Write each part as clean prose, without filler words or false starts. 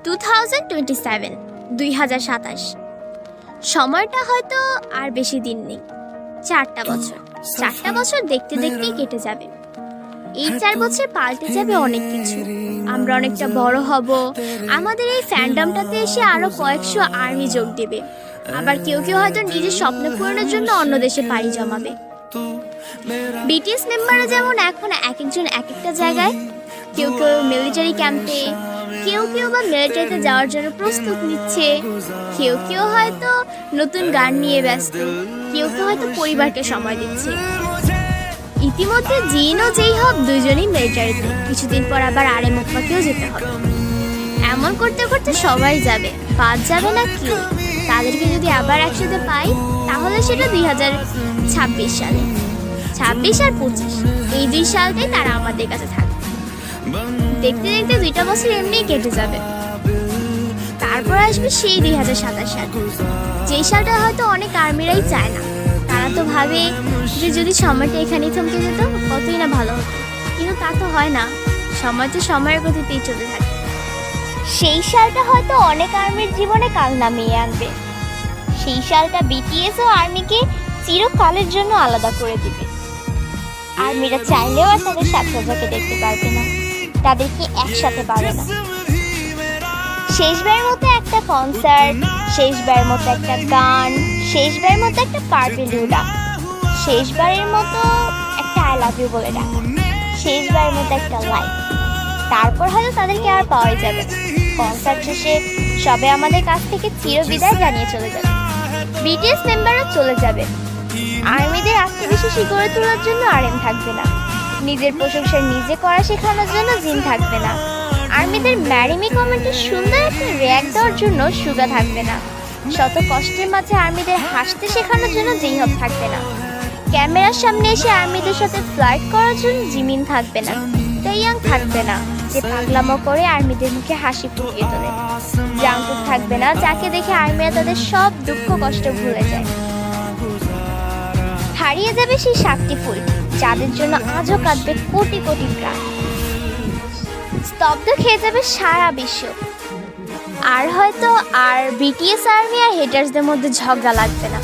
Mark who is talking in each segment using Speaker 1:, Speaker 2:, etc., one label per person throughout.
Speaker 1: 2027 2027 সময়টা হয়তো আর বেশি দিন নেই। 4টা বছর দেখতে দেখতেই কেটে যাবে। এই 4 বছর পাল্টে যাবে অনেক কিছু। আমরা অনেকটা বড় হব। আমাদের এই ফ্যান্ডমটাতে এসে আরো কয়েকশো আর্মি যোগ দেবে। আবার কেউ কেউ হয়তো নিজের স্বপ্ন পূরণের জন্য অন্য দেশে পাড়ি জমাবে। বিটিএস মেম্বাররা যেমন এখন এক একজন এক একটা জায়গায়, কেউ কেউ মিলিটারি ক্যাম্পে, কেউ কেউ বা মিলিটারিতে যাওয়ার জন্য প্রস্তুত নিচ্ছে, কেউ কেউ হয়তো নতুন গান নিয়ে ব্যস্ত, কেউ কেউ হয়তো পরিবারকে সময় দিচ্ছে। ইতিমধ্যে জিন ও যেই হব দুজনেই মিলিটারিতে, কিছুদিন পর আবার আরেমুকমাকেও যেতে হবে। এমন করতে করতে সবাই যাবে, বাদ যাবে না কেউ। তাদেরকে যদি আবার একসাথে পাই তাহলে সেটা 2026 সালে। 26 আর 25 এই 2 সালটাই তারা আমাদের কাছে থাকবে। দেখতে দেখতে 2টা বছর এমনিই কেটে যাবে। তারপর আসবে সেই 2027 সাল, যেই সালটা হয়তো অনেক আর্মিরাই চায় না। তারা তো ভাবে যে যদি সময়টা এখানেই থমকে যেত কতই না ভালো হতো, কিন্তু তা তো হয় না। সময় তো সময়ের গতিতেই চলে থাকে। সেই সালটা হয়তো অনেক আর্মির জীবনে কাল নামিয়ে আনবে। সেই সালটা বিটিএস ও আর্মিকে চিরকালের জন্য আলাদা করে দিবে। আর্মিরা চাইলেও আর তাদের সাথীকে দেখতে পারবে না, তাদেরকে একসাথে পাবে না। শেষবারের মতো একটা কনসার্ট, শেষবারের মতো একটা গান, শেষবারের মতো একটা পার্টিলিউ ডাক, শেষবারের মতো একটা আই লাভ ইউ বলে ডাক, শেষবারের মতো একটা লাইফ। তারপর হয়তো তাদেরকে আর পাওয়াই যাবে না। কনসার্ট শেষে সবে আমাদের কাছ থেকে চিরবিদায় জানিয়ে চলে যাবে। বিটিএস মেম্বাররা চলে যাবে। আর্মিদের আত্মবিশ্বাসী গড়ে তোলার জন্য আরএম থাকবে না। নিজের প্রশংসা নিজে করা শেখানোর জন্য জিন থাকবে না। আর্মিদের ম্যারিমি কমেন্টে সুন্দর একটা রিয়্যাক্ট দেওয়ার জন্য সুগা থাকবে না। শত কষ্টের মাঝে আর্মিদের হাসতে শেখানোর জন্য যেইহব থাকবে না। ক্যামেরার সামনে এসে আর্মিদের সাথে ফ্লার্ট করার জন্য জিমিন থাকবে না। তাইয়াং থাকবে না, যে পাগলামো করে আর্মিদের মুখে হাসি ফুটিয়ে তোলে। জাংকুক থাকবে না, যাকে দেখে আর্মিরা তাদের সব দুঃখ কষ্ট ভুলে যায়। হারিয়ে যাবে সেই 7টি ফুল, যাদের জন্য আজও কাঁদবে কোটি কোটি প্রাণ। স্তব্ধ খেয়ে যাবে সারা বিশ্ব। আর হয়তো আর বিটিএস আর্মি আর হেটার্সদের মধ্যে ঝগড়া লাগবে না।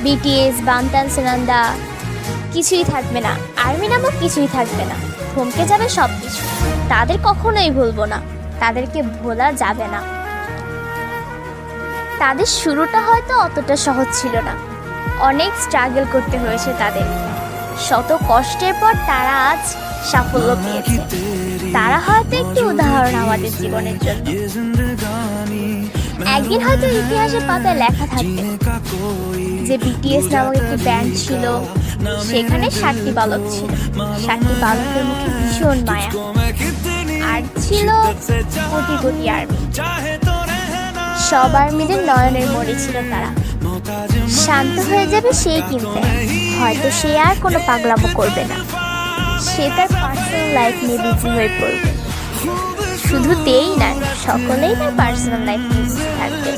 Speaker 1: বিটিএস, বান্তান, সুনন্দা কিছুই থাকবে না। আর্মি নামক কিছুই থাকবে না। থমকে যাবে সব কিছু। তাদের কখনোই ভুলবো না, তাদেরকে ভোলা যাবে না। তাদের শুরুটা হয়তো অতটা সহজ ছিল না। অনেক স্ট্রাগল করতে হয়েছে তাদের। শত কষ্টের পর তারা আজ সাফল্য পেয়েছে। তারা হয়তো একটি উদাহরণ আমাদের জীবনের জন্য। একদিন হয়তো ইতিহাসের পাতায় লেখা থাকবে যে বিটিএস নামক একটি ব্যান্ড ছিল, সেখানে 7টি বালক ছিল। 7টি বালকের মুখে ভীষণ মায়া, আর ছিল কোটি কোটি আর্মি। সব আর্মিদের নয়নের মণি ছিল তারা। শান্ত হয়ে যাবে সেই, কিনতে হয়তো সে আর কোনো পাগলামো করবে না। সে তার পার্সোনাল লাইফ নিয়ে বিজি হয়ে পড়বে। শুধু তেই না, সকলেই তার পার্সোনাল লাইফ নিয়ে বিজি থাকবে।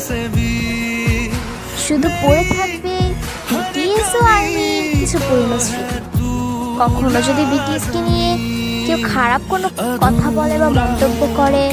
Speaker 1: শুধু পড়ে থাকবে বিটিএস ও আর্মি কিছু পুরনো স্মৃতি। কখনো যদি বিটিএসকে নিয়ে কেউ খারাপ কোনো কথা বলে বা মন্তব্য করে,